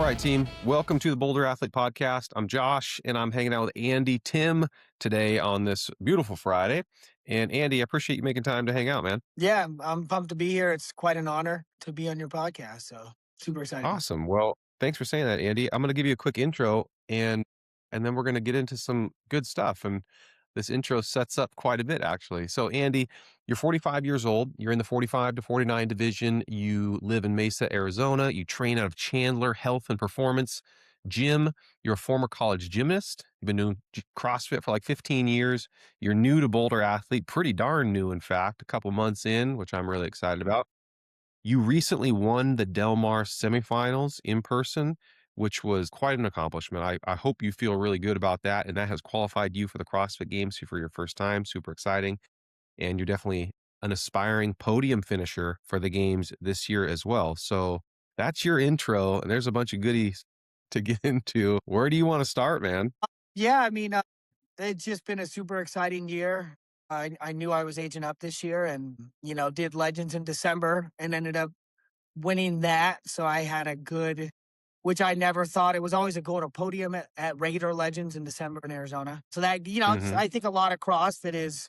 right, team. Welcome to the Boulder Athlete Podcast. I'm Josh, and I'm hanging out with Andy Timm today on this beautiful Friday. And Andy, I appreciate you making time to hang out, man. Yeah, I'm pumped to be here. It's quite an honor to be on your podcast. So super excited. Awesome. Well, thanks for saying that, Andy. I'm going to give you a quick intro, and then we're going to get into some good stuff. And this intro sets up quite a bit, actually. So, Andy, you're 45 years old. You're in the 45 to 49 division. You live in Mesa, Arizona. You train out of Chandler Health and Performance Gym. You're a former college gymnast. You've been doing CrossFit for like 15 years. You're new to Boulder Athlete, pretty darn new, in fact, a couple months in, which I'm really excited about. You recently won the Mar Semifinals in person, which was quite an accomplishment. I hope you feel really good about that, and that has qualified you for the CrossFit Games for your first time. Super exciting. And you're definitely an aspiring podium finisher for the games this year as well. So that's your intro, and there's a bunch of goodies to get into. Where do you want to start, man? Yeah, it's just been a super exciting year. I knew I was aging up this year and, did Legends in December and ended up winning that. So I had a good, which I never thought it was always a goal to podium at regular Legends in December in Arizona. So that, Hmm. I think a lot of CrossFit is,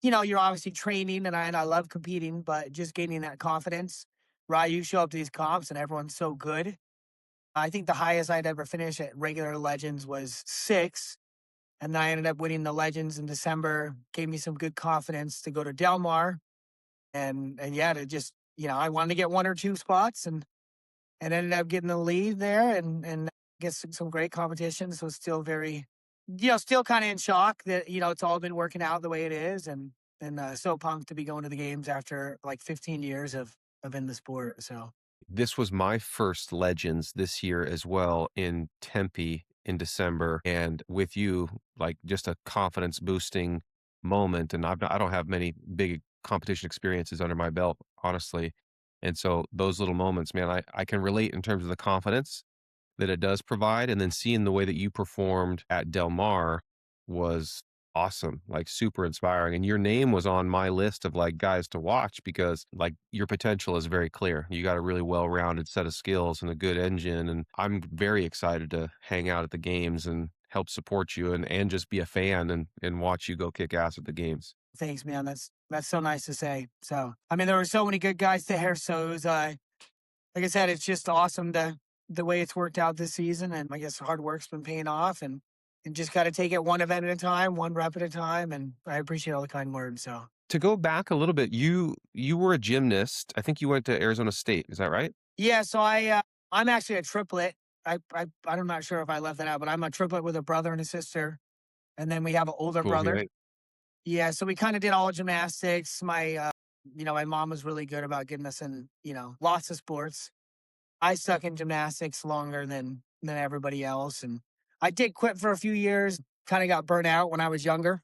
you're obviously training and I love competing, but just gaining that confidence, right? You show up to these comps and everyone's so good. I think the highest I'd ever finished at regular Legends was 6. And then I ended up winning the Legends in December, gave me some good confidence to go to Del Mar. And yeah, to just, I wanted to get 1 or 2 spots and ended up getting the lead there and get some great competition. So still very, still kind of in shock that, it's all been working out the way it is. And so pumped to be going to the games after like 15 years of in the sport. So This was my first Legends this year as well in Tempe in December, and with you, like just a confidence boosting moment. And I don't have many big competition experiences under my belt, honestly. And so those little moments, man, I can relate in terms of the confidence that it does provide. And then seeing the way that you performed at Del Mar was awesome, like super inspiring. And your name was on my list of like guys to watch because like your potential is very clear. You got a really well rounded set of skills and a good engine. And I'm very excited to hang out at the games and help support you and just be a fan and watch you go kick ass at the games. thanks, man. That's so nice to say. So there were so many good guys there. So it was like I said, it's just awesome the way it's worked out this season, and I guess hard work's been paying off, and just got to take it one event at a time, one rep at a time, and I appreciate all the kind words. So To go back a little bit, you were a gymnast. I think you went to Arizona State. Is that right? yeah, so I'm actually a triplet. I'm not sure if I left that out, but I'm a triplet with a brother and a sister, and then we have an older Cool. brother. Right. Yeah, so we kind of did all gymnastics. My mom was really good about getting us in, lots of sports. I stuck in gymnastics longer than everybody else, and I did quit for a few years. Kind of got burnt out when I was younger,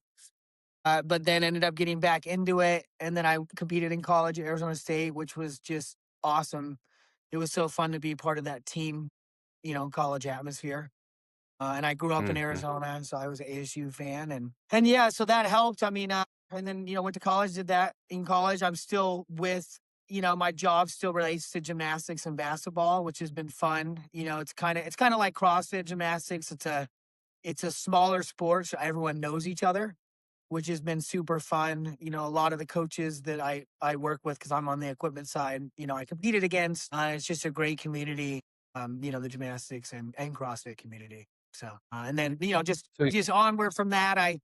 but then ended up getting back into it. And then I competed in college at Arizona State, which was just awesome. It was so fun to be part of that team, college atmosphere. And I grew up in Mhm. Arizona, so I was an ASU fan, and yeah, so that helped. And then went to college, did that in college. I'm still with my job still relates to gymnastics and basketball, which has been fun. It's kind of like CrossFit gymnastics. It's a smaller sport, so everyone knows each other, which has been super fun. A lot of the coaches that I work with, because I'm on the equipment side, I competed against. It's just a great community. The gymnastics and CrossFit community. So and then just So just onward from that, I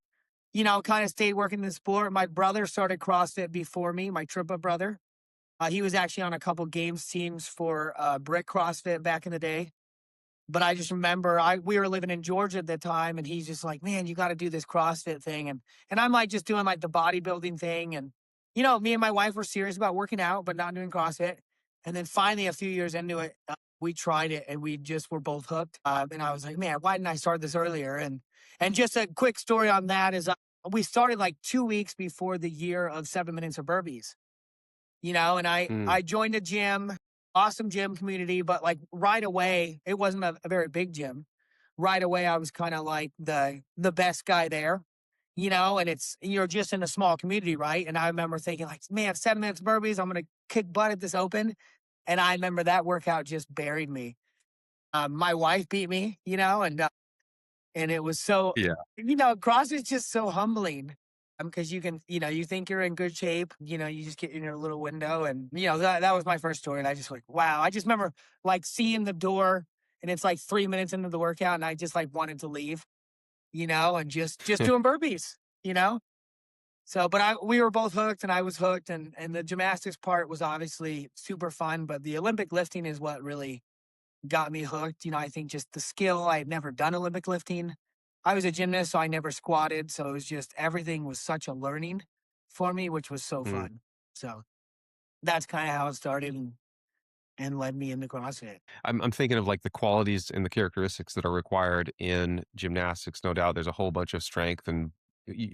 kind of stayed working in the sport. My brother started CrossFit before me. My triplet brother. He was actually on a couple games teams for Brick CrossFit back in the day. But I just remember we were living in Georgia at the time, and he's just like, "Man, you got to do this CrossFit thing," and I'm like just doing like the bodybuilding thing, and me and my wife were serious about working out, but not doing CrossFit. And then finally, a few years into it, we tried it, and we just were both hooked. And I was like, "Man, why didn't I start this earlier?" And just a quick story on that is, we started like 2 weeks before the year of 7 minutes of burpees. And I mm, I joined a gym, awesome gym community, but like right away, it wasn't a very big gym. Right away, I was kind of like the best guy there, and you're just in a small community, right? And I remember thinking like, man, 7 minutes burpees, I'm gonna kick butt at this open. And I remember that workout just buried me. My wife beat me, and it was so, Yeah. CrossFit's just so humbling. Because you can, you think you're in good shape, you just get in your little window, and that was my first story, and I just like, wow. I just remember like seeing the door, and it's like 3 minutes into the workout, and I just like wanted to leave, and just doing burpees, you know. So, but we were both hooked, and I was hooked, and the gymnastics part was obviously super fun, but the Olympic lifting is what really got me hooked. I think just the skill. I had never done Olympic lifting. I was a gymnast, so I never squatted. So it was just everything was such a learning for me, which was so Mm. fun. So that's kind of how it started and led me into CrossFit. I'm thinking of like the qualities and the characteristics that are required in gymnastics. No doubt, there's a whole bunch of strength and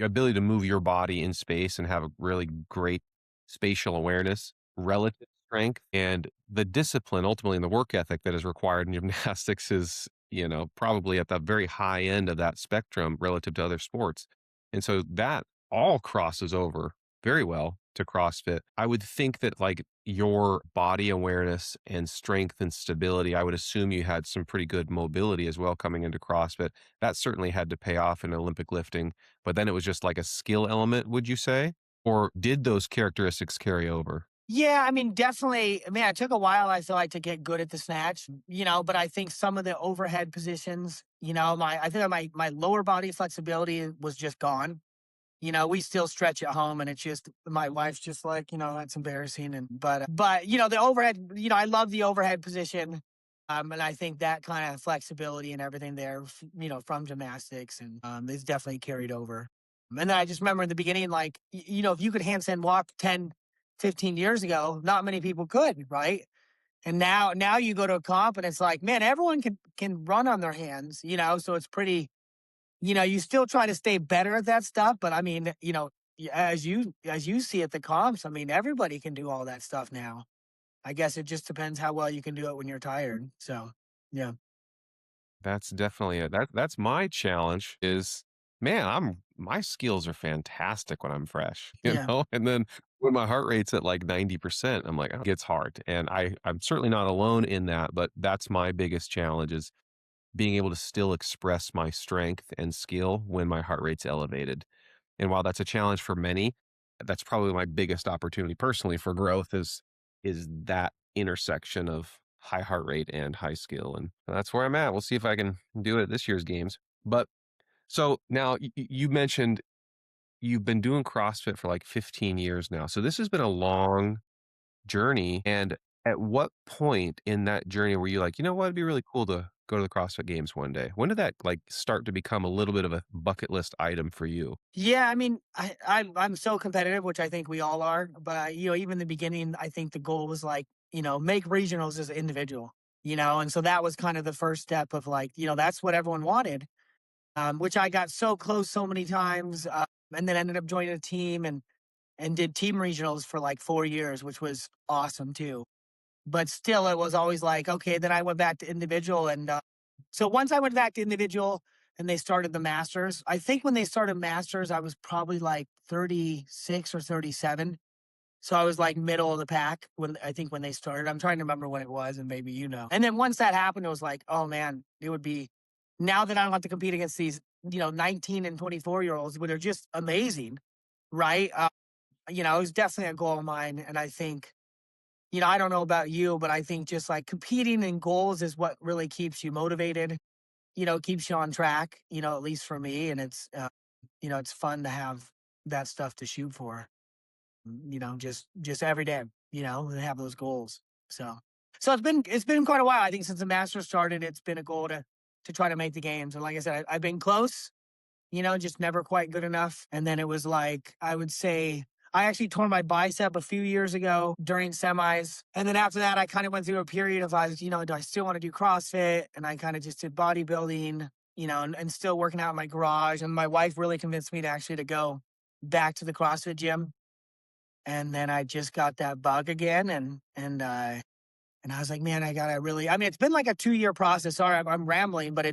ability to move your body in space and have a really great spatial awareness, relative strength, and the discipline ultimately and the work ethic that is required in gymnastics is probably at the very high end of that spectrum relative to other sports, and so that all crosses over very well to CrossFit. I would think that like your body awareness and strength and stability, I would assume you had some pretty good mobility as well coming into CrossFit. That certainly had to pay off in Olympic lifting, but then it was just like a skill element, would you say? Or did those characteristics carry over? Yeah, I mean, definitely. I mean, it took a while, I feel like, to get good at the snatch, but I think some of the overhead positions, I think my lower body flexibility was just gone. We still stretch at home, and it's just my wife's just like, that's embarrassing. But the overhead, I love the overhead position. And I think that kind of flexibility and everything there, from gymnastics, and is definitely carried over. And then I just remember in the beginning, like, if you could handstand walk 10, 15 years ago, not many people could, right? And now you go to a comp, and it's like, man, everyone can run on their hands, so it's pretty, you still try to stay better at that stuff, but I mean, as you see at the comps, I mean, everybody can do all that stuff now. I guess it just depends how well you can do it when you're tired. So, yeah. That's definitely it. That's my challenge is, man, my skills are fantastic when I'm fresh, Yeah. And then when my heart rate's at like 90%, I'm like, oh, it gets hard. And I'm certainly not alone in that, but that's my biggest challenge is being able to still express my strength and skill when my heart rate's elevated. And while that's a challenge for many, that's probably my biggest opportunity personally for growth is that intersection of high heart rate and high skill. And that's where I'm at. We'll see if I can do it at this year's games. But so now you mentioned you've been doing CrossFit for like 15 years now. So this has been a long journey. And at what point in that journey were you like, you know what, it'd be really cool to go to the CrossFit Games one day? When did that like start to become a little bit of a bucket list item for you? Yeah, I mean, I'm so competitive, which I think we all are. But even in the beginning, I think the goal was like, make regionals as an individual, and so that was kind of the first step of like, that's what everyone wanted. Which I got so close so many times, and then ended up joining a team and did team regionals for like 4 years, which was awesome too. But still, it was always like, okay, then I went back to individual. And so once I went back to individual and they started the masters, I think when they started masters, I was probably like 36 or 37. So I was like middle of the pack when they started. I'm trying to remember when it was, and maybe And then once that happened, it was like, oh man, it would be now that I don't have to compete against these, 19 and 24-year-olds, but they're just amazing, right? It was definitely a goal of mine. And I think, I don't know about you, but I think just like competing in goals is what really keeps you motivated, keeps you on track, at least for me. And it's fun to have that stuff to shoot for, just every day, and have those goals. So it's been quite a while. I think since the Masters started, it's been a goal to try to make the games. And like I said, I've been close, just never quite good enough. And then it was like, I would say, I actually tore my bicep a few years ago during semis. And then after that, I kind of went through a period of, do I still want to do CrossFit? And I kind of just did bodybuilding, and still working out in my garage. And my wife really convinced me to go back to the CrossFit gym. And then I just got that bug again. And I was like, man, I gotta really, I mean, it's been like a 2 year process. Sorry, I'm rambling, but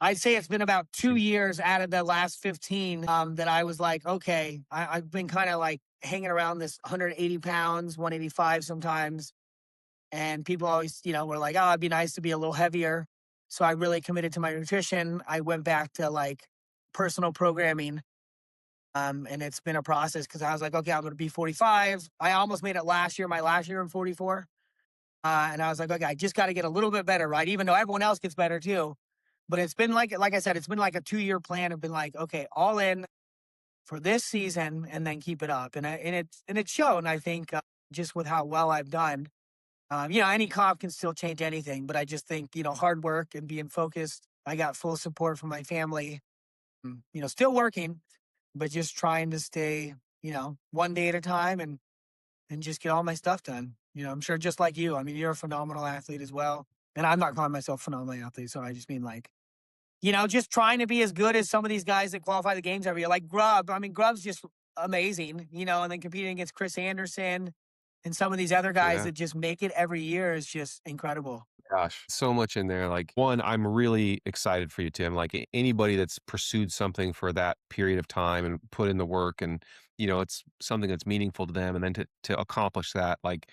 I'd say it's been about 2 years out of the last 15, that I was like, okay, I've been kind of like hanging around this 180 pounds, 185 sometimes. And people always, were like, oh, it'd be nice to be a little heavier. So I really committed to my nutrition. I went back to like personal programming. And it's been a process because I was like, okay, I'm going to be 45. I almost made it last year, my last year in 44. And I was like, okay, I just got to get a little bit better, right? Even though everyone else gets better too. But it's been like I said, it's been like a 2 year plan of been like, okay, all in for this season and then keep it up. And it's shown, I think, just with how well I've done. Any comp can still change anything, but I just think, hard work and being focused. I got full support from my family, still working, but just trying to stay, one day at a time and just get all my stuff done. I'm sure just like you. I mean, you're a phenomenal athlete as well. And I'm not calling myself a phenomenal athlete, so I just mean like, just trying to be as good as some of these guys that qualify the games every year. Like Grub. I mean, Grub's just amazing, and then competing against Chris Anderson and some of these other guys Yeah. that just make it every year is just incredible. Gosh, so much in there. Like, one, I'm really excited for you, Tim. Like, anybody that's pursued something for that period of time and put in the work, and it's something that's meaningful to them, and then to accomplish that, like,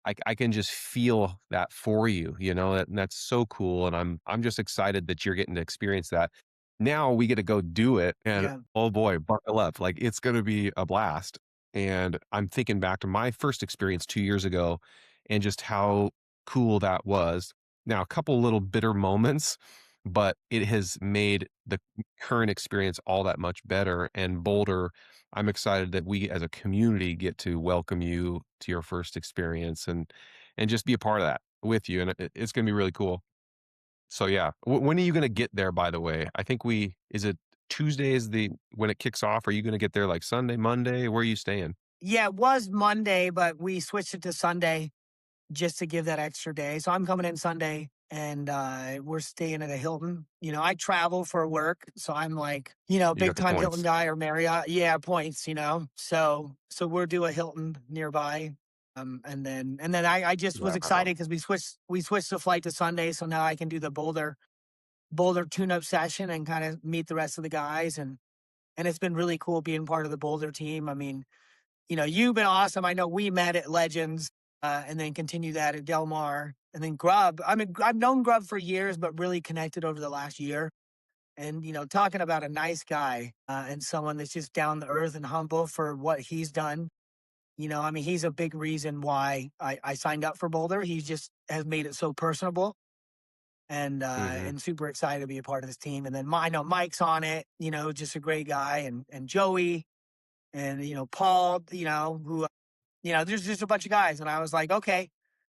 I can just feel that for you, and that's so cool. And I'm just excited that you're getting to experience that. Now we get to go do it. And Yeah. oh boy, buckle up. Like, it's going to be a blast. And I'm thinking back to my first experience 2 years ago and just how cool that was. Now, a couple little bitter moments, but it has made the current experience all that much better. And Boulder, I'm excited that we as a community get to welcome you to your first experience and just be a part of that with you. And it's going to be really cool. So yeah, when are you going to get there? By the way, I think is it Tuesday is the when it kicks off? Are you going to get there like Sunday, Monday? Where are you staying? Yeah, it was Monday, but we switched it to Sunday just to give that extra day. So I'm coming in Sunday and we're staying at a Hilton. I travel for work, so I'm like, You big got the time Hilton points. guy or Marriott. Yeah, points. So we'll do a Hilton nearby. And then I just was Wow. excited because we switched the flight to Sunday, so now I can do the Boulder tune up session and kind of meet the rest of the guys and it's been really cool being part of the Boulder team. I mean, you've been awesome. I know we met at Legends, and then continue that at Del Mar, and then Grub. I mean, I've known Grub for years, but really connected over the last year. And talking about a nice guy and someone that's just down to earth and humble for what he's done. I mean, he's a big reason why I signed up for Boulder. He just has made it so personable Hmm. and super excited to be a part of this team. And then I know Mike's on it. Just a great guy, and Joey and Paul. Who there's just a bunch of guys, and I was like, okay,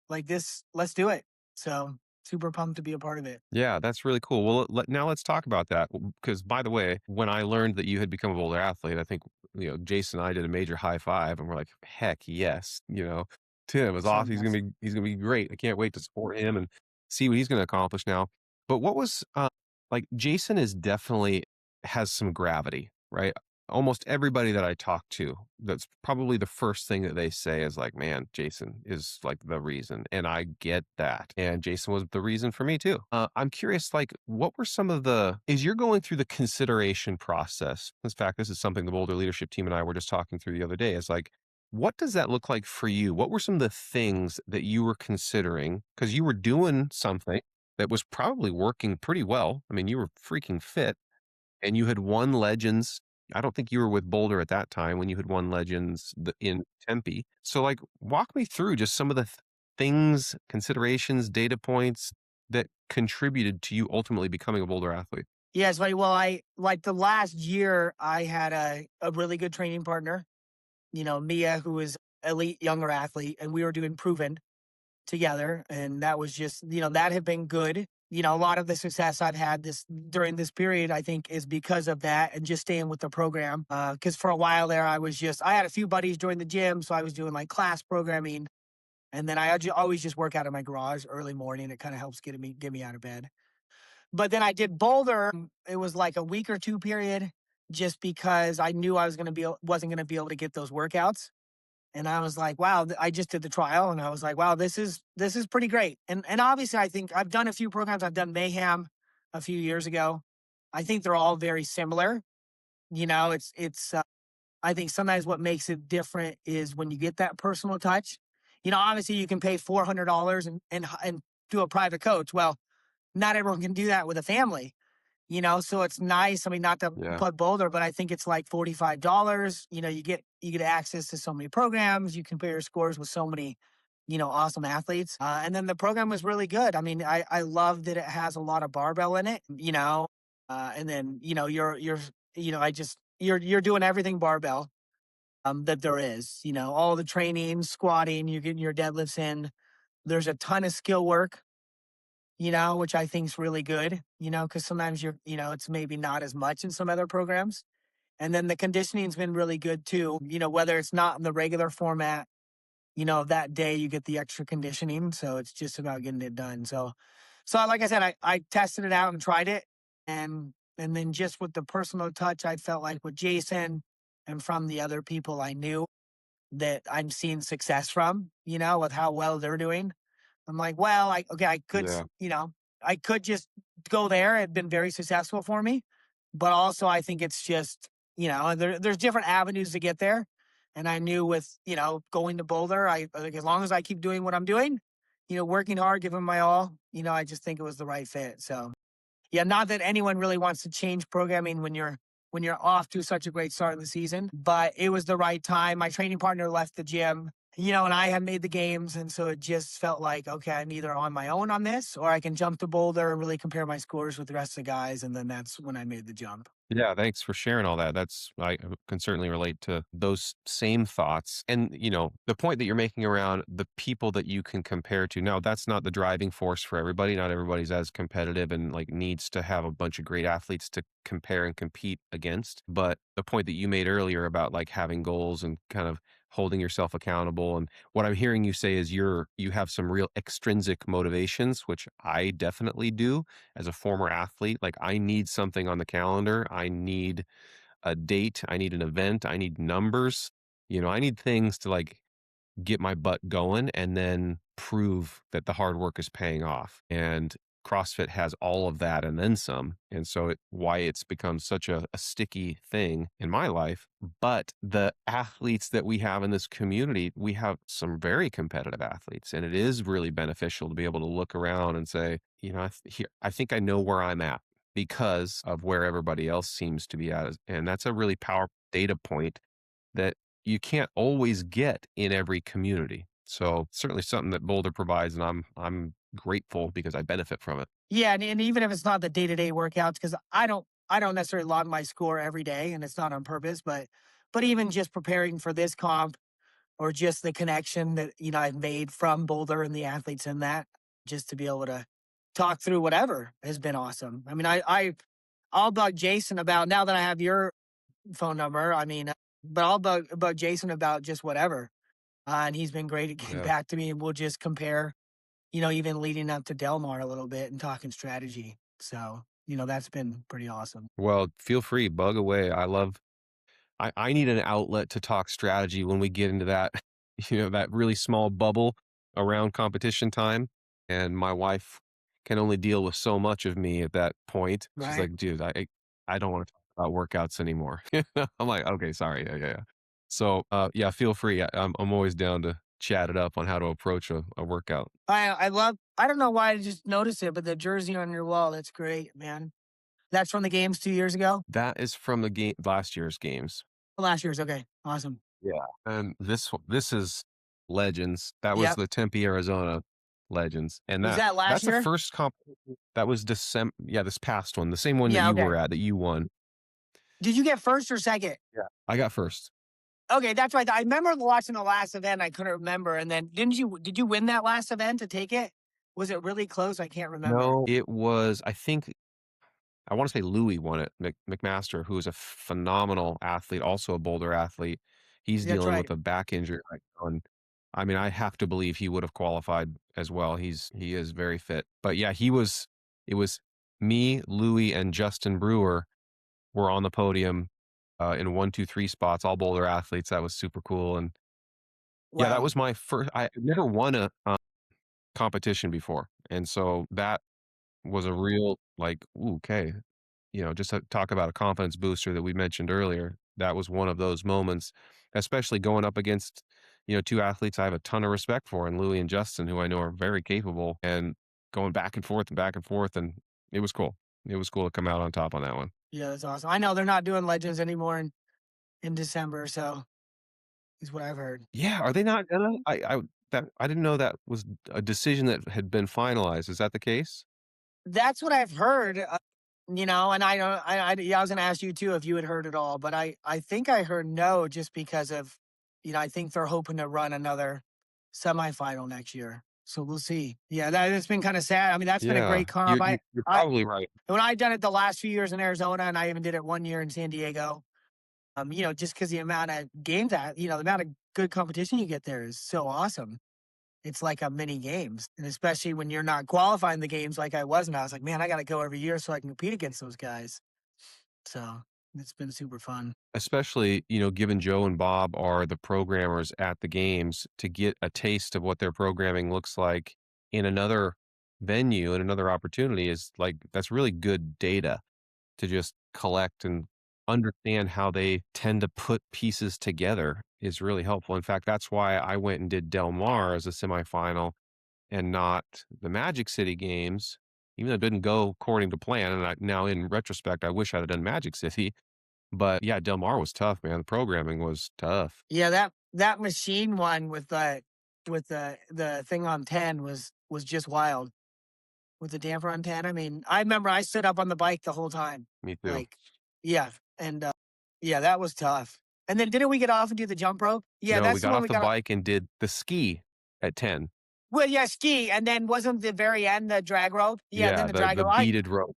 like this, let's do it. So super pumped to be a part of it. Yeah, that's really cool. Well, now let's talk about that. Because, by the way, when I learned that you had become a boulder athlete, I think Jason and I did a major high five, and we're like, "Heck yes!" Tim is awesome. Awesome. That's He's gonna be great. I can't wait to support him and see what he's going to accomplish now. But what was like? Jason is definitely has some gravity, right? Almost everybody that I talk to, that's probably the first thing that they say is like, man, Jason is like the reason. And I get that. And Jason was the reason for me too. I'm curious, like, what were some of as you're going through the consideration process? In fact, this is something the Boulder leadership team and I were just talking through the other day, is like, what does that look like for you? What were some of the things that you were considering? Because you were doing something that was probably working pretty well. I mean, you were freaking fit and you had won Legends. I don't think you were with Boulder at that time when you had won Legends in Tempe. So, like, walk me through just some of the things, considerations, data points that contributed to you ultimately becoming a Boulder athlete. yeah, it's funny. Well, I like the last year I had a really good training partner, Mia, who was elite younger athlete, and we were doing proven together. And that was just, that had been good. A lot of the success I've had this during this period, I think, is because of that and just staying with the program. Because for a while there, I had a few buddies join the gym, so I was doing like class programming, and then always just work out in my garage early morning. It kind of helps get me out of bed. But then I did Boulder. It was like a week or two period, just because I knew I wasn't gonna be able to get those workouts. And I was like, wow, I just did the trial and I was like, wow, this is pretty great. And obviously I think I've done a few programs. I've done Mayhem a few years ago. I think they're all very similar. It's I think sometimes what makes it different is when you get that personal touch. Obviously you can pay $400 and do a private coach. Well, not everyone can do that with a family, so it's nice. I mean, not to Yeah. put Boulder, but I think it's like $45. You get access to so many programs. You compare your scores with so many, awesome athletes. And then the program was really good. I mean, I love that it has a lot of barbell in it, and then I just you're doing everything barbell that there is. All the training, squatting, you're getting your deadlifts in. There's a ton of skill work, which I think is really good, because sometimes it's maybe not as much in some other programs. And then the conditioning's been really good too, whether it's not in the regular format, that day you get the extra conditioning. So it's just about getting it done. So like I said, I tested it out and tried it. And then just with the personal touch, I felt like with Jason and from the other people I knew that I'm seeing success from, with how well they're doing. I'm like, well, Yeah. I could just go there. It'd been very successful for me. But also, I think it's just, there's different avenues to get there. And I knew with, going to Boulder, like, as long as I keep doing what I'm doing, working hard, giving my all, I just think it was the right fit. So, yeah, not that anyone really wants to change programming when you're off to such a great start in the season, but it was the right time. My training partner left the gym, and I had made the games, and so it just felt like, okay, I'm either on my own on this, or I can jump to Boulder and really compare my scores with the rest of the guys, and then that's when I made the jump. Yeah, thanks for sharing all that. I can certainly relate to those same thoughts. And, the point that you're making around the people that you can compare to. Now, that's not the driving force for everybody. Not everybody's as competitive and like needs to have a bunch of great athletes to compare and compete against. But the point that you made earlier about like having goals and kind of holding yourself accountable, and what I'm hearing you say is you have some real extrinsic motivations, which I definitely do as a former athlete. Like I need something on the calendar. I need a date. I need an event. I need numbers. I need things to like get my butt going and then prove that the hard work is paying off. And CrossFit has all of that and then some. And so why it's become such a sticky thing in my life. But the athletes that we have in this community, we have some very competitive athletes. And it is really beneficial to be able to look around and say, I think I know where I'm at because of where everybody else seems to be at. And that's a really powerful data point that you can't always get in every community. So certainly something that Boulder provides, and I'm grateful because I benefit from it. Yeah, and even if it's not the day-to-day workouts, because I don't necessarily log my score every day, and it's not on purpose, but even just preparing for this comp, or just the connection that, I've made from Boulder and the athletes in that, just to be able to talk through whatever has been awesome. I mean, I'll bug Jason about, now that I have your phone number. I mean, but I'll bug Jason about just whatever. And he's been great at getting Yeah. back to me, and we'll just compare, even leading up to Delmar a little bit and talking strategy. So, that's been pretty awesome. Well, feel free, bug away. I need an outlet to talk strategy when we get into that, that really small bubble around competition time. And my wife can only deal with so much of me at that point. She's Right. like, dude, I don't want to talk about workouts anymore. I'm like, okay, sorry. Yeah, yeah, yeah. So, yeah, feel free. I'm always down to chat it up on how to approach a workout. I don't know why I just noticed it, but the jersey on your wall, that's great, man. That's from the games 2 years ago? That is from the game, last year's games. Last year's, okay. Awesome. Yeah. And this is Legends. That was Yep. the Tempe, Arizona Legends. And Was that last that's the year? first competition that was December. Yeah, this past one, the same one that Yeah, you okay. were at that you won. Did you get first or second? Yeah. I got first. Okay, that's right. I remember watching the last event. I couldn't remember. And then did you win that last event to take it? Was it really close? I can't remember. No, it was, I think, I want to say Louis won it, McMaster, who is a phenomenal athlete, also a Boulder athlete. He's That's dealing right. with a back injury right now, and I mean, I have to believe he would have qualified as well. He is very fit. But yeah, it was me, Louis, and Justin Brewer were on the podium in one, two, three spots, all Boulder athletes. That was super cool. And yeah, that Wow. was my first. I never won a competition before, and so that was a real like, ooh, okay, just to talk about a confidence booster that we mentioned earlier. That was one of those moments, especially going up against, two athletes I have a ton of respect for, and Louis and Justin, who I know are very capable. And going back and forth, and it was cool. It was cool to come out on top on that one. Yeah, that's awesome. I know they're not doing Legends anymore in December, so is what I've heard. Yeah, are they not gonna? I didn't know that was a decision that had been finalized. Is that the case? That's what I've heard, and I don't yeah, I was gonna ask you too if you had heard it all, but I think I heard no just because of, I think they're hoping to run another semifinal next year. So we'll see. Yeah, that's been kinda sad. I mean, that's been a Yeah, great comp. you're I probably right. when I done it the last few years in Arizona, and I even did it 1 year in San Diego, just because the amount of games that the amount of good competition you get there is so awesome. It's like a mini games, and especially when you're not qualifying the games like I was, and I was like, "Man, I gotta go every year so I can compete against those guys." So, it's been super fun. Especially, given Joe and Bob are the programmers at the games, to get a taste of what their programming looks like in another venue and another opportunity is like that's really good data to just collect and understand how they tend to put pieces together is really helpful. In fact, that's why I went and did Del Mar as a semifinal and not the Magic City games, even though it didn't go according to plan. And now in retrospect, I wish I'd have done Magic City. But yeah, Del Mar was tough, man. The programming was tough. Yeah, that machine one with the thing on 10 was just wild. With the damper on 10, I mean, I remember I stood up on the bike the whole time. Me too. Like, yeah, and, yeah, that was tough. And then didn't we get off and do the jump rope? Yeah, No, we that's the got one off we the got. bike and did the ski at 10. Well, yeah, ski, and then wasn't the very end the drag rope? Yeah, then Yeah, the the drag the rope. beaded rope.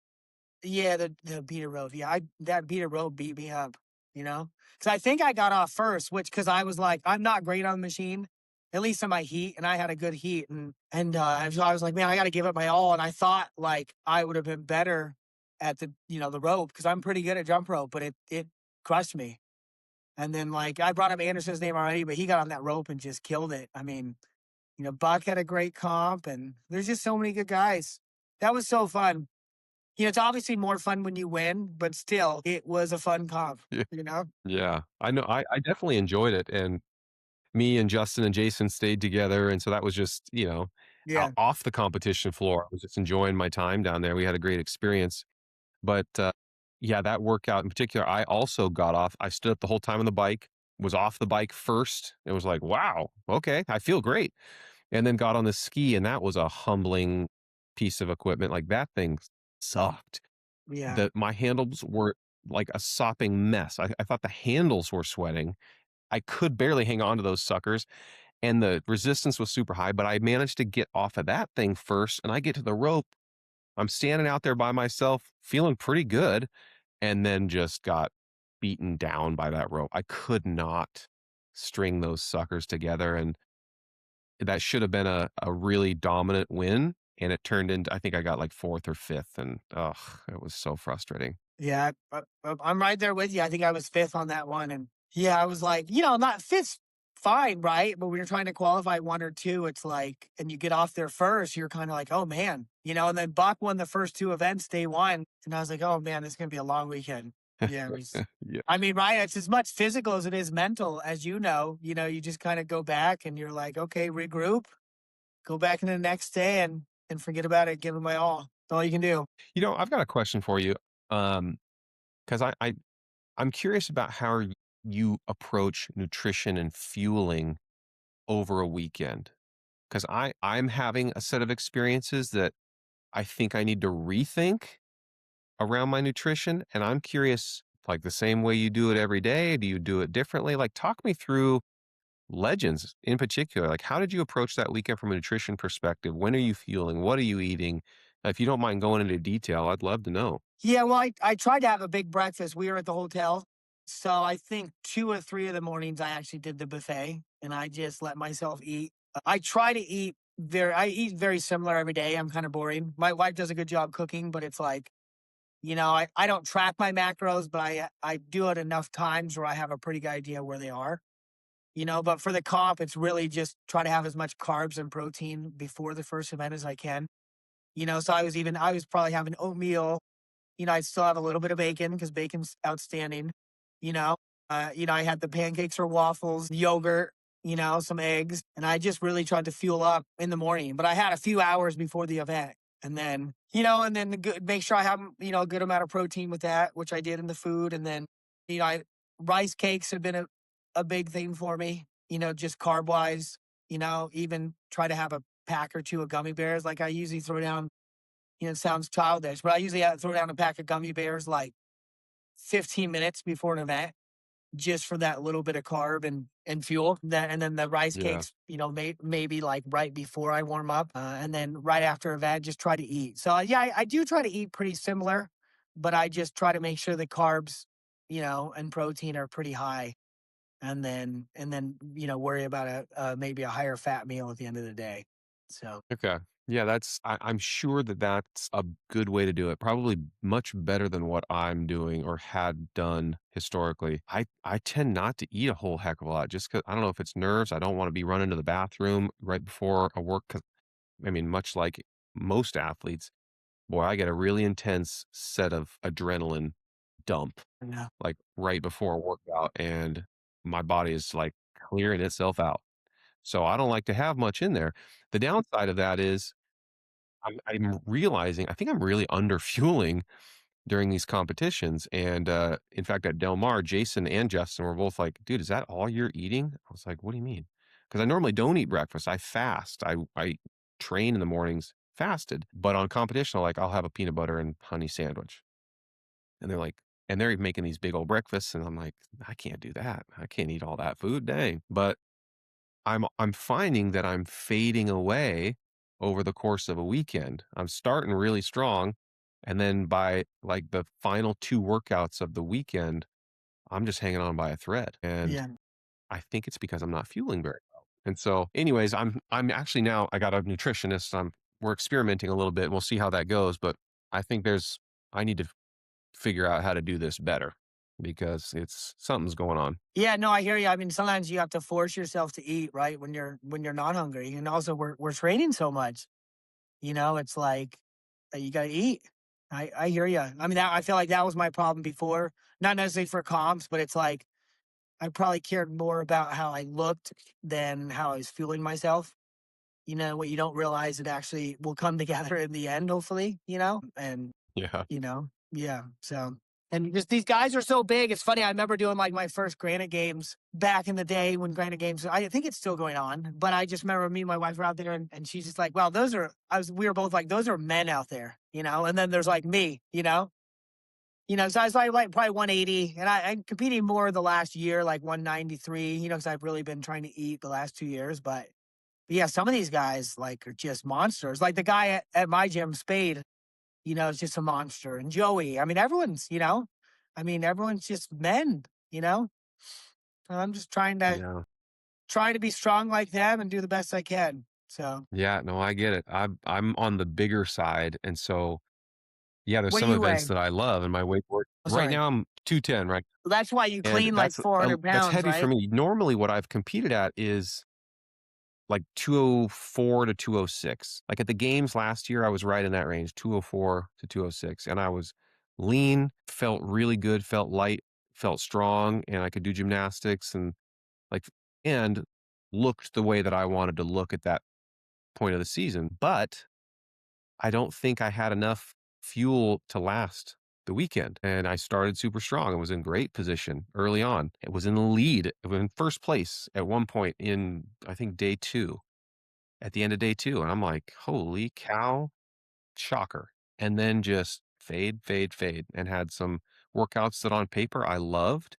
Yeah, the beater road. Yeah, I that beater road beat me up, you know? Because I think I got off first, which because I was like, I'm not great on the machine, at least in my heat, and I had a good heat, and I was like, man, I got to give it my all, and I thought like I would have been better at the rope because I'm pretty good at jump rope, but it crushed me. And then like I brought up Anderson's name already, but he got on that rope and just killed it. I mean, Buck had a great comp, and there's just so many good guys. That was so fun. It's obviously more fun when you win, but still, it was a fun comp, Yeah. you know? Yeah. I know I definitely enjoyed it, and me and Justin and Jason stayed together, and so that was just, Yeah. off the competition floor. I was just enjoying my time down there. We had a great experience. But, yeah, that workout in particular, I also got off. I stood up the whole time on the bike, was off the bike first. It was like, "Wow, okay, I feel great." And then got on the ski, and that was a humbling piece of equipment. Like, that thing sucked. Yeah. My handles were like a sopping mess. I thought the handles were sweating. I could barely hang on to those suckers, and the resistance was super high, but I managed to get off of that thing first, and I get to the rope. I'm standing out there by myself, feeling pretty good, and then just got beaten down by that rope. I could not string those suckers together, and that should have been a really dominant win, and it turned into I think I got like 4th or 5th, and, ugh, it was so frustrating. Yeah, I'm right there with you. I think I was 5th on that one, and yeah, I was like, not 5th's fine, right? But when you're trying to qualify 1 or 2, it's like and you get off there first, you're kinda like, "Oh, man," and then Buck won the first 2 events day 1, and I was like, "Oh, man, this is gonna be a long weekend." Yeah, it was Yeah. I mean, right, it's as much physical as it is mental, as you just kinda go back and you're like, "Okay, regroup, go back in the next day and forget about it, give it my all." That's all you can do. I've got a question for you, um, 'cause I'm curious about how you approach nutrition and fueling over a weekend. 'Cause I'm having a set of experiences that I think I need to rethink around my nutrition, and I'm curious, like, the same way you do it every day, do you do it differently? Like, talk me through Legends in particular. Like, how did you approach that weekend from a nutrition perspective? When are you fueling? What are you eating? If you don't mind going into detail, I'd love to know. Yeah, well, I tried to have a big breakfast. We were at the hotel. So I think 2 or 3 of the mornings I actually did the buffet and I just let myself eat. I try to eat I eat very similar every day. I'm kind of boring. My wife does a good job cooking, but it's like, I don't track my macros, but I do it enough times where I have a pretty good idea where they are. But for the comp, it's really just try to have as much carbs and protein before the first event as I can. So I was probably having oatmeal. I still have a little bit of bacon because bacon's outstanding. You know, I had the pancakes or waffles, yogurt, some eggs, and I just really tried to fuel up in the morning. But I had a few hours before the event. And then, and then make sure I have, a good amount of protein with that, which I did in the food. And then, rice cakes have been a big thing for me, just carb wise, even try to have a pack or two of gummy bears. Like I usually throw down, it sounds childish, but I usually throw down a pack of gummy bears like 15 minutes before an event just for that little bit of carb and fuel. And then the rice Yeah. cakes, maybe like right before I warm up, and then right after event, just try to eat. So yeah, I do try to eat pretty similar, but I just try to make sure the carbs, and protein are pretty high, and then worry about maybe a higher fat meal at the end of the day. So Okay. Yeah, I'm sure that that's a good way to do it. Probably much better than what I'm doing or had done historically. I tend not to eat a whole heck of a lot just because I don't know if it's nerves. I don't want to be running to the bathroom right before a work. 'Cause, I mean, much like most athletes, boy, I get a really intense set of adrenaline dump yeah, like right before a workout, and my body is like clearing itself out. So I don't like to have much in there. The downside of that is I'm realizing I think I'm really under fueling during these competitions. And in fact, at Del Mar, Jason and Justin were both like, "Dude, is that all you're eating?" I was like, "What do you mean?" Because I normally don't eat breakfast. I fast. I train in the mornings fasted, but on competition, I'll have a peanut butter and honey sandwich. And they're like, and they're making these big old breakfasts, and I'm like, I can't do that. I can't eat all that food, dang. But I'm finding that I'm fading away over the course of a weekend. I'm starting really strong, and then by, like, the final 2 workouts of the weekend, I'm just hanging on by a thread, and yeah. I think it's because I'm not fueling very well. And so, anyways, I'm actually now I got a nutritionist, we're experimenting a little bit, and we'll see how that goes, but I think I need to figure out how to do this better because it's something's going on. Yeah, no, I hear you. I mean, sometimes you have to force yourself to eat, right? When you're not hungry. And also we're training so much. It's like you gotta eat. I hear you. I mean, I feel like that was my problem before. Not necessarily for comps, but it's like I probably cared more about how I looked than how I was fueling myself. What you don't realize, it actually will come together in the end, hopefully, and Yeah. yeah. So, and just these guys are so big. It's funny. I remember doing like my first Granite Games back in the day when Granite Games, I think it's still going on, but I just remember me and my wife were out there and she's just like, well, we were both like, those are men out there, and then there's like me, so I was like probably 180 and I'm competing more the last year, like 193, cause I've really been trying to eat the last 2 years, but yeah, some of these guys like are just monsters. Like the guy at my gym, Spade, is just a monster. And Joey, I mean, everyone's just men, you know? So I'm just Yeah. trying to be strong like them and do the best I can. So Yeah, no, I get it. I'm on the bigger side, and so, yeah, there's what do some you events weigh? that I love, and my weight Oh, right sorry. now I'm 210, right? That's why you And clean like 400 that's pounds, heavy for right? me. Normally, what I've competed at is like 204 to 206. Like at the games last year, I was right in that range, 204 to 206, and I was lean, felt really good, felt light, felt strong, and I could do gymnastics like and looked the way that I wanted to look at that point of the season. But I don't think I had enough fuel to last the weekend. And I started super strong. I was in great position early on. It was in the lead. It was in first place at one point in, I think, day two, at the end of day two. And I'm like, holy cow, shocker. And then just fade, fade, fade, and had some workouts that on paper I loved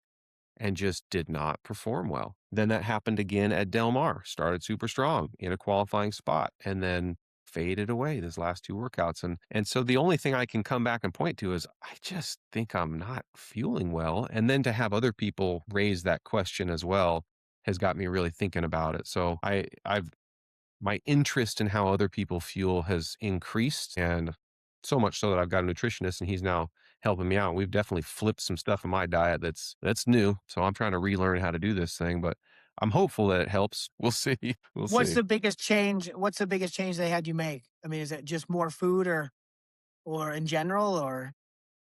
and just did not perform well. Then that happened again at Del Mar. Started super strong in a qualifying spot and then faded away these last two workouts. And so the only thing I can come back and point to is I just think I'm not fueling well. And then to have other people raise that question as well has got me really thinking about it. So I've my interest in how other people fuel has increased, and so much so that I've got a nutritionist and he's now helping me out. We've definitely flipped some stuff in my diet that's new. So I'm trying to relearn how to do this thing, but I'm hopeful that it helps. We'll see. We'll What's see. the biggest change? What's the biggest change they had you make? I mean, is it just more food or in general or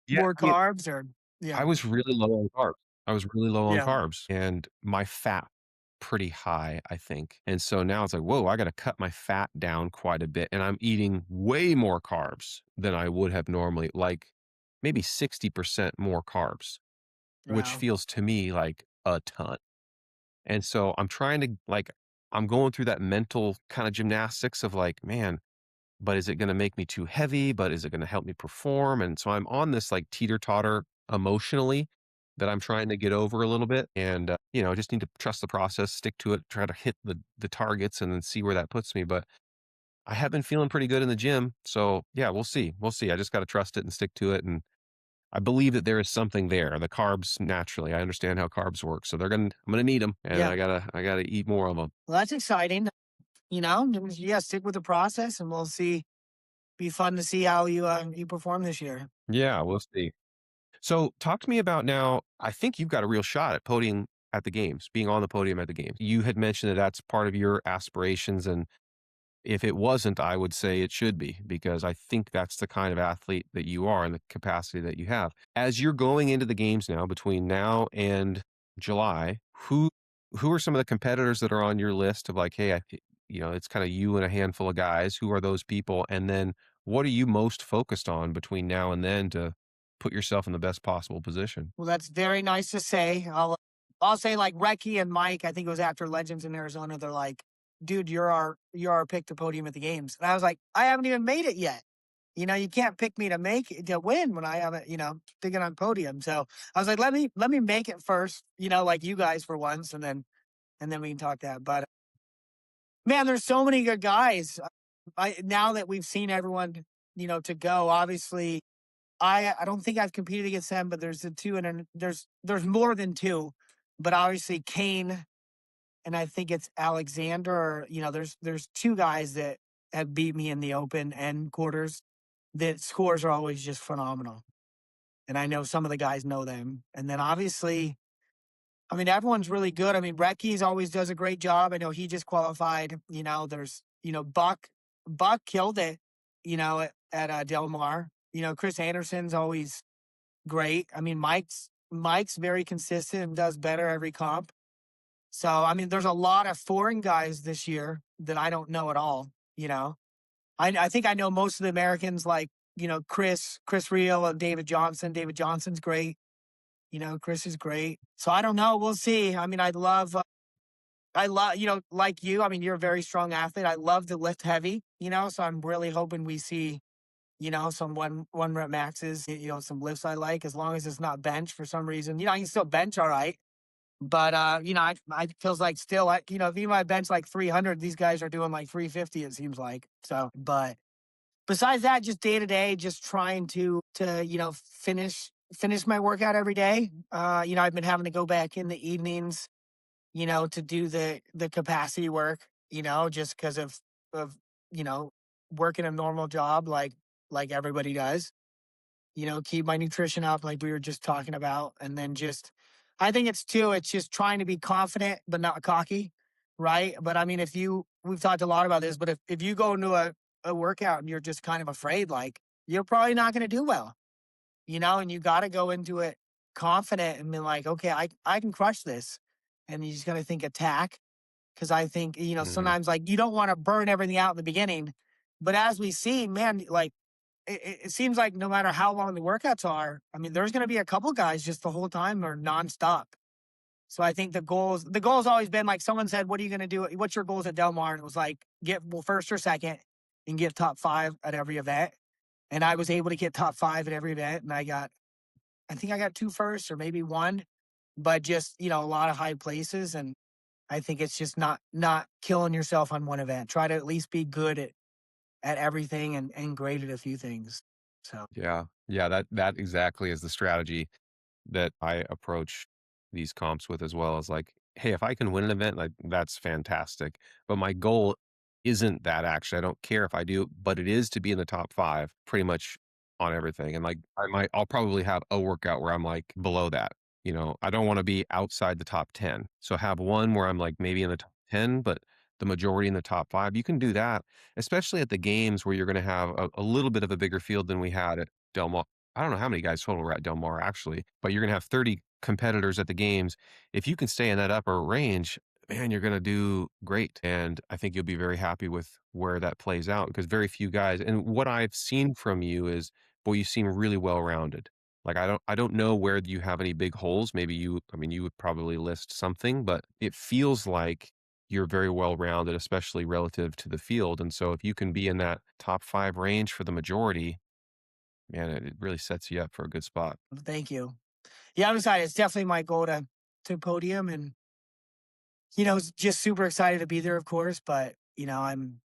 Yeah, more I mean, carbs or I yeah. was really low on carbs. I was really low on Yeah. carbs and my fat. pretty high, I think. And so now it's like, whoa, I got to cut my fat down quite a bit. And I'm eating way more carbs than I would have normally, like maybe 60% more carbs, which Wow. feels to me like a ton. And so I'm trying to like, I'm going through that mental kind of gymnastics of like, man, but is it going to make me too heavy? But is it going to help me perform? And so I'm on this like teeter totter emotionally that I'm trying to get over a little bit. And, just need to trust the process, stick to it, try to hit the targets and then see where that puts me. But I have been feeling pretty good in the gym. So yeah, we'll see. We'll see. I just got to trust it and stick to it. And I believe that there is something there. The carbs naturally, I understand how carbs work. So I'm going to need them and Yeah. I got to eat more of them. Well, that's exciting. Yeah, stick with the process and we'll see. Be fun to see how you perform this year. Yeah, we'll see. So talk to me about now, I think you've got a real shot at podium at the games, being on the podium at the games. You had mentioned that that's part of your aspirations. And if it wasn't, I would say it should be because I think that's the kind of athlete that you are and the capacity that you have. As you're going into the games now, between now and July, who are some of the competitors that are on your list of like, hey, it's kind of you and a handful of guys. Who are those people? And then what are you most focused on between now and then to put yourself in the best possible position? Well, that's very nice to say. I'll say like Reki and Mike. I think it was after Legends in Arizona. They're like, "Dude, you're our pick to podium at the games." And I was like, "I haven't even made it yet. You can't pick me to make it, to win when I haven't, thinking on podium." So I was like, let me make it first. Like you guys for once, and then we can talk that. But man, there's so many good guys. I now that we've seen everyone, to go. Obviously, I don't think I've competed against them, but there's the two, and then there's more than two, but obviously Kane and I think it's Alexander. There's two guys that have beat me in the open and quarters. That scores are always just phenomenal, and I know some of the guys know them. And then obviously, I mean, everyone's really good. I mean, Recky's always does a great job. I know he just qualified. There's Buck killed it. At Del Mar. Chris Anderson's always great. I mean, Mike's very consistent and does better every comp. So I mean, there's a lot of foreign guys this year that I don't know at all. I think I know most of the Americans, like Chris Reel and David Johnson. David Johnson's great. Chris is great. So I don't know. We'll see. I mean, I love, like you. I mean, you're a very strong athlete. I love to lift heavy. So I'm really hoping we see some one rep maxes, some lifts I like, as long as it's not bench for some reason. I can still bench all right. But I feels like still like, if you might bench like 300, these guys are doing like 350, it seems like. So, but besides that, just day to day, just trying to, finish my workout every day. I've been having to go back in the evenings, to do the capacity work, just because of, you know, working a normal job like everybody does. Keep my nutrition up like we were just talking about. And then I think it's just trying to be confident, but not cocky. Right. But I mean, we've talked a lot about this, but if you go into a workout and you're just kind of afraid, like you're probably not going to do well, and you got to go into it confident and be like, okay, I can crush this. And you just got to think attack. Cause I think, Mhm. sometimes like you don't want to burn everything out in the beginning, but as we see, man, like, it seems like no matter how long the workouts are, I mean, there's going to be a couple guys just the whole time or nonstop. So I think the goal's always been like someone said, "What are you going to do? What's your goals at Del Mar?" And it was like get first or second and get top five at every event. And I was able to get top five at every event, and I think I got two firsts or maybe one, but just a lot of high places. And I think it's just not killing yourself on one event. Try to at least be good at everything and great at a few things. So. Yeah. Yeah, that exactly is the strategy that I approach these comps with as well as like, hey, if I can win an event, like that's fantastic. But my goal isn't that actually. I don't care if I do, but it is to be in the top 5 pretty much on everything. And like I'll probably have a workout where I'm like below that. I don't want to be outside the top 10. So have one where I'm like maybe in the top 10, but the majority in the top 5. You can do that, especially at the games where you're going to have a little bit of a bigger field than we had at Del Mar. I don't know how many guys total were at Del Mar actually, but you're gonna have 30 competitors at the games. If you can stay in that upper range, man, you're gonna do great, and I think you'll be very happy with where that plays out because very few guys and what I've seen from you is, boy, you seem really well-rounded. Like, I don't know where you have any big holes, maybe I mean, you would probably list something, but it feels like you're very well-rounded, especially relative to the field, and so if you can be in that top 5 range for the majority, man, it really sets you up for a good spot. Thank you. Yeah, I'm excited. It's definitely my goal to podium and just super excited to be there, of course, but I'm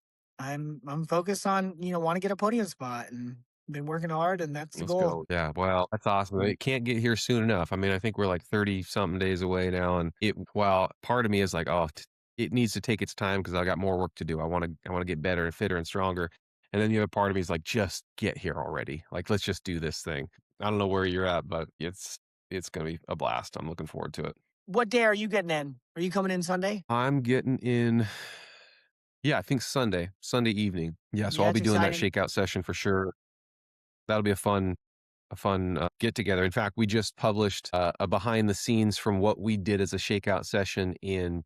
focused on, want to get a podium spot and been working hard and that's the Let's goal. go. Yeah, well, that's awesome. It can't get here soon enough. I mean, I think we're like 30 something days away now and part of me is like, "Oh, it needs to take its time because I got more work to do. I wanna get better and fitter and stronger." And then the other part of me is like, "Just get here already. Like, let's just do this thing." I don't know where you're at, but it's gonna be a blast. I'm looking forward to it. What day are you getting in? Are you coming in Sunday? I'm getting in yeah, I think Sunday evening. Yeah, so Yeah, I'll it's be doing that exciting. shakeout session for sure. That'll be a fun get together. In fact, we just published a behind the scenes from what we did as a shakeout session in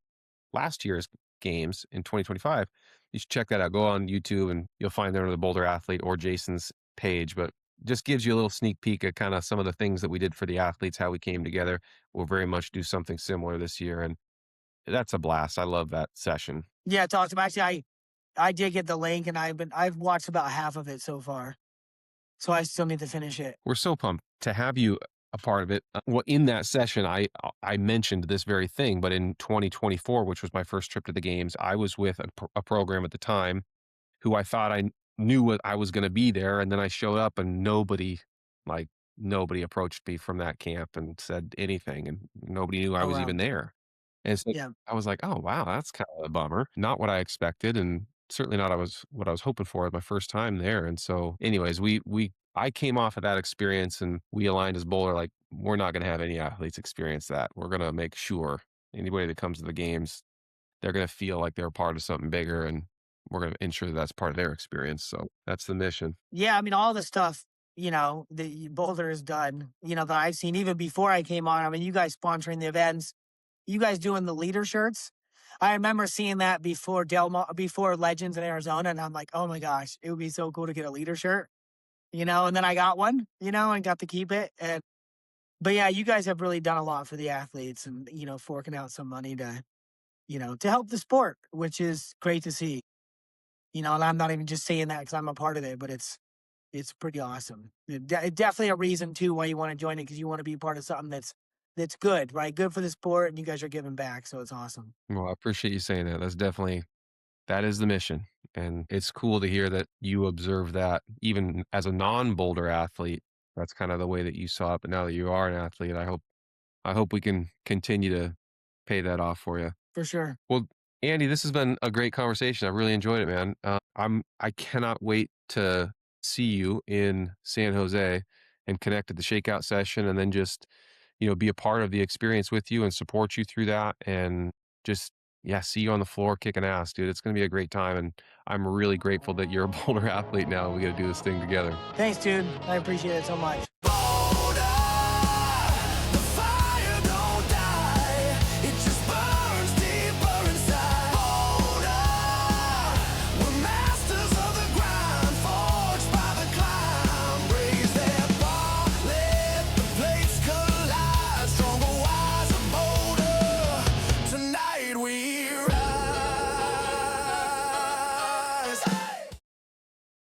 last year's games in 2025. You should check that out. Go on YouTube and you'll find there under the Boulder Athlete or Jason's page. But just gives you a little sneak peek at kind of some of the things that we did for the athletes, how we came together. We'll very much do something similar this year, and that's a blast. I love that session. Yeah, it's awesome. Actually, I did get the link and I've watched about half of it so far. So I still need to finish it. We're so pumped to have you a part of it. Well, in that session, I mentioned this very thing, but in 2024, which was my first trip to the games, I was with a program at the time who I thought I knew what I was going to be there, and then I showed up, and like nobody approached me from that camp and said anything, and nobody knew I Oh was wow. even there. And so Yeah. I was like, "Oh, wow, that's kind of a bummer." Not what I expected and certainly not what I was hoping for at my first time there. And so anyways, we I came off of that experience and we aligned as bowler like we're not going to have any athletes experience that. We're going to make sure anybody that comes to the games, they're going to feel like they're a part of something bigger and we're going to ensure that that's part of their experience. So that's the mission. Yeah, I mean, all the stuff, that Boulder has done, that I've seen even before I came on. I mean, you guys sponsoring the events, you guys doing the leader shirts. I remember seeing that before Legends in Arizona, and I'm like, oh my gosh, it would be so cool to get a leader shirt, and then I got one, and got to keep it. But yeah, you guys have really done a lot for the athletes and, forking out some money to help the sport, which is great to see. And I'm not even just saying that because I'm a part of it, but it's pretty awesome. Definitely a reason too why you want to join it because you want to be part of something that's good, right? Good for the sport, and you guys are giving back, so it's awesome Well, I appreciate you saying that. That is the mission, and it's cool to hear that you observe that even as a non-boulder athlete, that's kinda the way that you saw it, but now that you are an athlete, I hope we can continue to pay that off for you. for sure. Well, Andy, this has been a great conversation. I really enjoyed it, man. I cannot wait to see you in San Jose and connect at the shakeout session, and then just be a part of the experience with you and support you through that, and just yeah, see you on the floor kicking ass, dude. It's gonna be a great time, and I'm really grateful that you're a Boulder athlete now. We got to do this thing together. Thanks, dude. I appreciate it so much.